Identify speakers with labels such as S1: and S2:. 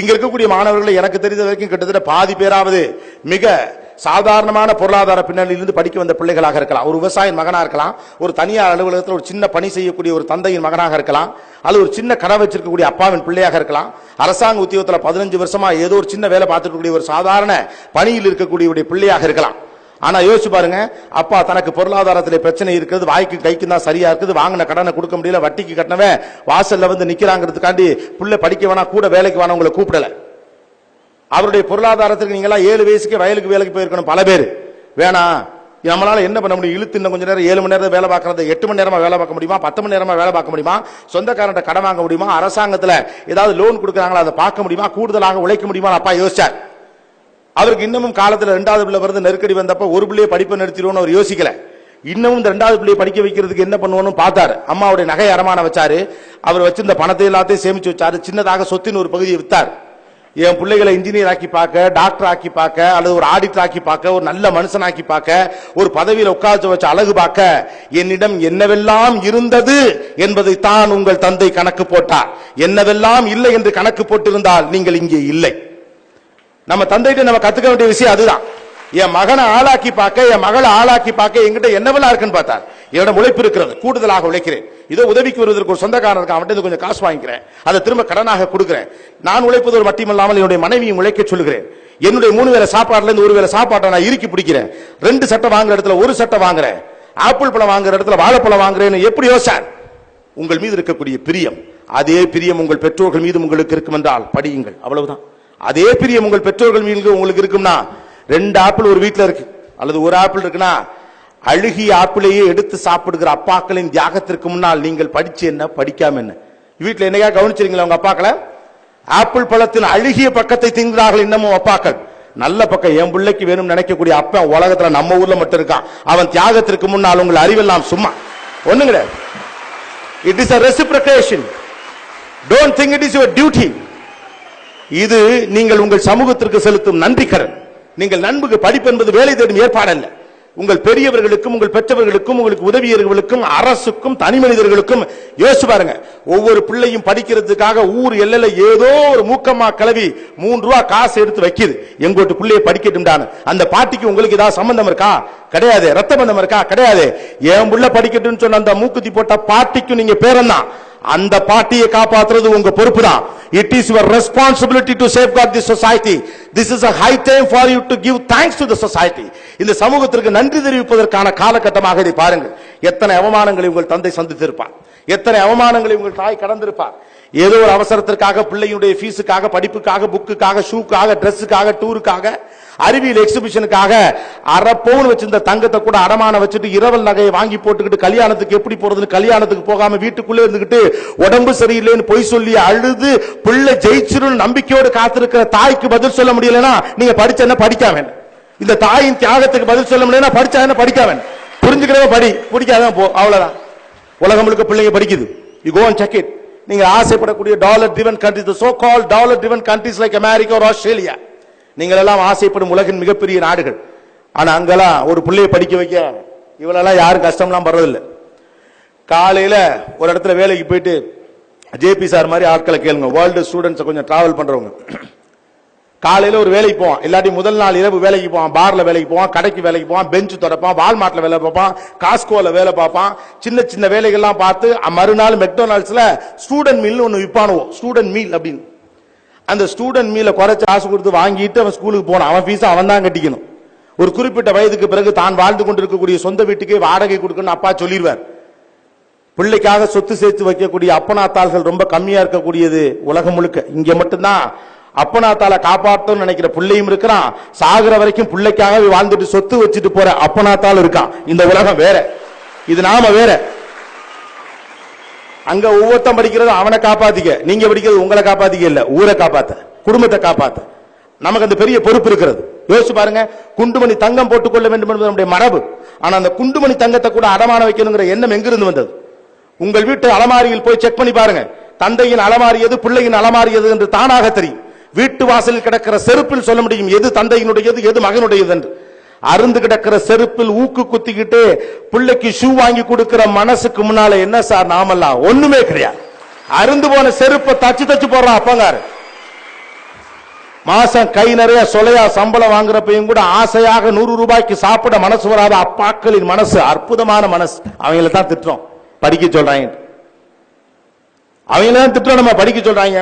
S1: இங்க இருக்கக்கூடிய மாணவர்களை எனக்கு தெரிந்த வரைக்கும் கிட்டத்தட்ட பாதி பேராவது மிக சாதாரணமான பொருளாதார பின்னணியிலிருந்து படிக்க வந்த பிள்ளைகளாக இருக்கலாம். ஒரு விவசாயின் மகனா இருக்கலாம், ஒரு தனியார் அலுவலகத்தில் ஒரு சின்ன பணி செய்யக்கூடிய ஒரு தந்தையின் மகனாக இருக்கலாம், அல்லது ஒரு சின்ன கடை வச்சிருக்கக்கூடிய அப்பாவின் பிள்ளையாக இருக்கலாம், அரசாங்க உத்தியோகத்தில் 15 வருஷமா ஏதோ ஒரு சின்ன வேலை பார்த்துக்கூடிய ஒரு சாதாரண பணியில் இருக்கக்கூடிய பிள்ளையாக இருக்கலாம். ஆனா யோசிச்சு பாருங்க, அப்பா தனக்கு பொருளாதாரத்திலே பிரச்சனை இருக்கிறது, வாய்க்கு கைக்கு தான் சரியா இருக்குது, வாங்கின கடனை கொடுக்க முடியல, வட்டிக்கு கட்டினவன் வாசல்ல வந்து நிக்கிறாங்கிறதுக்காண்டி பிள்ளை படிக்க வேணா, கூட வேலைக்கு வேணா உங்களை கூப்பிடல. அவருடைய பொருளாதாரத்துக்கு நீங்களா 7 வயசுக்கு வயலுக்கு வேலைக்கு போயிருக்கணும். பல பேர் வேணாம், நம்மளால என்ன பண்ண முடியும், இழுத்து இன்னும் கொஞ்ச நேரம் 7 மணி நேரம் வேலை பார்க்கறது 8 மணி நேரமா வேலை பார்க்க முடியுமா, 10 மணி நேரமா வேலை பார்க்க முடியுமா, சொந்தக்காரன்ட்ட கடன் வாங்க முடியுமா, அரசாங்கத்துல ஏதாவது லோன் கொடுக்குறாங்களா அதை பார்க்க முடியுமா, கூடுதலாக உழைக்க முடியுமா அப்பா யோசிச்சார். அவருக்கு இன்னமும் காலத்துல 2வது பிள்ளை வருது, நெருக்கடி வந்தப்ப ஒரு பிள்ளையை படிப்பை நிறுத்திடுவோம்னு அவர் யோசிக்கல. இன்னமும் இந்த 2வது பிள்ளையை படிக்க வைக்கிறதுக்கு என்ன பண்ணுவோம்னு பார்த்தாரு. அம்மாவுடைய நகை அடமானம் வச்சாரு, அவர் வச்சிருந்த பணத்தை எல்லாத்தையும் சேமிச்சு வச்சாரு, சின்னதாக சொத்தின் ஒரு பகுதியை வித்தார். என் பிள்ளைகளை இன்ஜினியர் ஆக்கி பார்க்க, டாக்டர் ஆக்கி பார்க்க, அல்லது ஒரு ஆடிட்டர் ஆக்கி பார்க்க, ஒரு நல்ல மனுஷன் ஆக்கி பார்க்க, ஒரு பதவியில் உட்கார்ந்து வச்ச அழகு பார்க்க என்னிடம் என்னவெல்லாம் இருந்தது என்பதை தான் உங்கள் தந்தை கணக்கு போட்டார். என்னவெல்லாம் இல்லை என்று கணக்கு போட்டிருந்தால் நீங்கள் இங்கே இல்லை. நம்ம தந்தைகிட்ட நம்ம கத்துக்க வேண்டிய விஷயம் அதுதான். என் மகனை ஆளாக்கி பார்க்க, என் மகளை ஆளாக்கி பார்க்க என்கிட்ட என்னவெல்லாம் இருக்குன்னு பார்த்தார். என்னிடம் உழைப்பு இருக்கிறது, கூடுதலாக உழைக்கிறேன், இதோ உதவிக்கு வருவதற்கு ஒரு சொந்தக்காரன் இருக்கான், அவன்கிட்ட கொஞ்சம் காசு வாங்கிக்கிறேன், அதை திரும்ப கடனாக கொடுக்கிறேன். நான் உழைப்பது ஒரு மட்டுமல்லாமல் என்னுடைய மனைவியும் உழைக்க சொல்லுகிறேன். என்னுடைய 3 வேளை சாப்பாடுல இருந்து 1 வேளை சாப்பாட்டை நான் இறுக்கி பிடிக்கிறேன். 2 சட்டை வாங்குற இடத்துல 1 சட்டை வாங்குறேன், ஆப்பிள் பழம் வாங்குற இடத்துல வாழைப்பழம் வாங்குறேன்னு எப்படி யோசிச்சார்? உங்கள் மீது இருக்கக்கூடிய பிரியம், அதே பிரியம் உங்கள் பெற்றோர்கள் மீது உங்களுக்கு இருக்கும் என்றால் படியுங்கள், அவ்வளவுதான். அதே பிரியம் உங்கள் பெற்றோர்கள் மீது உங்களுக்கு இருக்கும்னா, 2 ஆப்பிள் ஒரு வீட்டில் இருக்கு அல்லது 1 ஆப்பிள் இருக்குன்னா, அழுகிய ஆப்பிளையே எடுத்து சாப்பிடுகிற அப்பாக்களின் தியாகத்திற்கு முன்னால் நீங்கள் படிச்சு என்ன படிக்காம என்ன? வீட்டில் என்னையா கவனிச்சிருங்களா உங்க அப்பாக்களை? ஆப்பிள் பழத்தின் அழுகிய பக்கத்தை திங்கிறார்கள் இன்னமும் அப்பாக்கள். நல்ல பக்கம் என் பிள்ளைக்கு வேணும் நினைக்கக்கூடிய அப்பா உலகத்துல நம்ம ஊர்ல மட்டும் இருக்கான். அவன் தியாகத்திற்கு முன்னால் உங்கள் அறிவெல்லாம் சும்மா ஒண்ணும் கிடையாது. It is a reciprocation. Don't think it is your duty. இது நீங்கள் உங்கள் சமூகத்திற்கு செலுத்தும் நன்றி கடன். நீங்கள் நண்புக்கு படிப்பு என்பது வேலை தேடும் ஏற்பாடு அல்ல. உங்கள் பெரியவர்களுக்கும் உங்கள் பெற்றவர்களுக்கும் உங்களுக்கு உதவியவர்களுக்கும் அரசுக்கும் தனி மனிதர்களுக்கும் யோசிச்சு பாருங்க. ஒவ்வொரு பிள்ளையும் படிக்கிறதுக்காக ஊர் எல்லையில ஏதோ ஒரு மூக்கம்மா கிளவி 3 ரூபா காசு எடுத்து வைக்குது, எங்கோட்டு பிள்ளையை படிக்கட்டும்டான்னு. அந்த பாட்டிக்கு உங்களுக்கு ஏதாவது சம்பந்தம் இருக்கா? கிடையாது. ரத்த பந்தம் இருக்கா? கிடையாது. என் புள்ள படிக்கட்டும்னு சொன்ன அந்த மூக்குத்தி போட்ட பாட்டிக்கும் நீங்க பேரந்தான். அந்த பாட்டியை காப்பாற்றுறது உங்க பொறுப்பு தான். It is your responsibility to safeguard this society. This is a high time for you to give thanks to the society. இந்த சமூகத்திற்கு நன்றி தெரிவிப்பதற்கான காலகட்டமாக இதை பாருங்கள். எத்தனை அவமானங்களை உங்கள் தந்தை சந்தித்திருப்பார், எத்தனை அவமானங்களை உங்கள் தாய் கடந்திருப்பார். ஏதோ ஒரு அவசரத்திற்காக, பிள்ளையுடைய ஃபீஸுக்காக, படிப்புக்காக, புக்குக்காக, ஷூக்காக, ட்ரெஸ்ஸுக்காக, டூருக்காக, அறிவியல் எக்ஸிபிஷனுக்காக 1/2 பவுன் வச்சிருந்த தங்கத்தை கூட அடமான வச்சுட்டு இரவல் நகையை வாங்கி போட்டுக்கிட்டு கல்யாணத்துக்கு எப்படி போறதுன்னு கல்யாணத்துக்கு போகாம வீட்டுக்குள்ளே இருந்துகிட்டு உடம்பு சரியில்லைன்னு பொய் சொல்லி அழுது பிள்ளை ஜெயிச்சிரும் நம்பிக்கையோடு காத்திருக்கிற தாய்க்கு பதில் சொல்ல முடியலன்னா நீங்க படிச்ச என்ன படிக்காம? இந்த தாயின் தியாகத்துக்கு பதில் சொல்ல முடியலன்னா படிச்சா என்ன படிக்காம? புரிஞ்சுக்கிறவங்க படி, பிடிக்காதான் போ, அவ்வளவுதான். உலகம் முழுக்க பிள்ளைங்க படிக்குது. You go and check it. நீங்க ஆசைப்படக்கூடிய dollar driven countries, the so called dollar driven countries like America or Australia, நீங்கள் எல்லாம் ஆசைப்படும் உலகின் மிகப்பெரிய நாடுகள். ஆனா அங்கெல்லாம் ஒரு பிள்ளையை படிக்க வைக்க இவளெல்லாம் யாரும் கஷ்டம்லாம் படுறதில்லை. காலையில ஒரு இடத்துல வேலைக்கு போயிட்டு ஜேபி சார் மாதிரி ஆட்களை கேளுங்க, வேர்ல்டு ஸ்டூடெண்ட்ஸ் கொஞ்சம் டிராவல் பண்றவங்க. காலையில ஒரு வேலைக்கு போவான், இல்லாட்டி முதல் நாள் இரவு வேலைக்கு போவான், பார்ல வேலைக்கு போவான், கடைக்கு வேலைக்கு போவான், பெஞ்சு தொடப்பான், வால்மார்ட்ல வேலை பார்ப்பான், காஸ்கோல வேலை பார்ப்பான், சின்ன சின்ன வேலைகள்லாம் பார்த்து மறுநாள் மெக்டொனால்ட்ஸ்ல ஸ்டூடெண்ட் மீல் ஒன்னு விற்பானுவோம், ஸ்டூடெண்ட் மீல் அப்படின்னு. அந்த ஸ்டூடெண்ட் மீல குறைச்சு காசு கொடுத்து வாங்கிட்டு அவன் ஸ்கூலுக்கு போனான். அவன் ஃபீஸ் அவன் தான் கட்டிக்கணும். ஒரு குறிப்பிட்ட வயதுக்கு பிறகு தான் வாழ்ந்து கொண்டிருக்கக்கூடிய சொந்த வீட்டுக்கே வாடகை கொடுக்கணும் அப்பா சொல்லிடுவார். பிள்ளைக்காக சொத்து சேர்த்து வைக்கக்கூடிய அப்பனாத்தாள்கள் ரொம்ப கம்மியா இருக்கக்கூடியது உலகம் முழுக்க. இங்க மட்டும்தான் அப்பனாத்தால காப்பாற்றணும்னு நினைக்கிற பிள்ளையும் இருக்கிறான், சாகுற வரைக்கும் பிள்ளைக்காக வாழ்ந்துட்டு சொத்து வச்சுட்டு போற அப்பனாத்தால் இருக்கான். இந்த உலகம் வேற, இது நாம வேற. அங்க ஒவ்வொருத்தன் படிக்கிறது அவனை காப்பாத்திக்க, நீங்க படிக்கிறது உங்களை காப்பாத்திக்க இல்ல, ஊரை காப்பாத்த, குடும்பத்தை காப்பாத்த. நமக்கு அந்த பெரிய பொறுப்பு இருக்கிறது. யோசிச்சு பாருங்க, குண்டுமணி தங்கம் போட்டுக்கொள்ள வேண்டும் என்பது நம்முடைய மரபு. ஆனா அந்த குண்டுமணி தங்கத்தை கூட அடமான வைக்கணுங்கிற எண்ணம் எங்கிருந்து வந்தது? உங்கள் வீட்டு அலமாரியில் போய் செக் பண்ணி பாருங்க. தந்தையின் அலமாரி எது, பிள்ளையின் அலமாரி எது என்று தானாக தெரியும். வீட்டு வாசலில் கிடக்கிற செருப்பில் சொல்ல முடியும் எது தந்தையினுடையது எது மகனுடையது என்று. அருந்து கிடக்கிற செருப்பில் ஊக்கு குத்திக்கிட்டு பிள்ளைக்கு ஷூ வாங்கி கொடுக்கிற மனசுக்கு முன்னால என்ன சார் நாமெல்லாம் ஒண்ணுமே கிடையாது. அருந்து போன செருப்பை தச்சு தச்சு போடுறான் அப்பங்காரு. மாசம் கை நிறைய சொலையா சம்பளம் வாங்குறப்பையும் கூட ஆசையாக 100 ரூபாய்க்கு சாப்பிட மனசு வராத அப்பாக்களின் மனசு அற்புதமான மனசு. அவங்கள தான் திட்டுறோம் படிக்க சொல்றாங்க, அவங்கள தான் திட்டுறோம் நம்ம படிக்க சொல்றாங்க.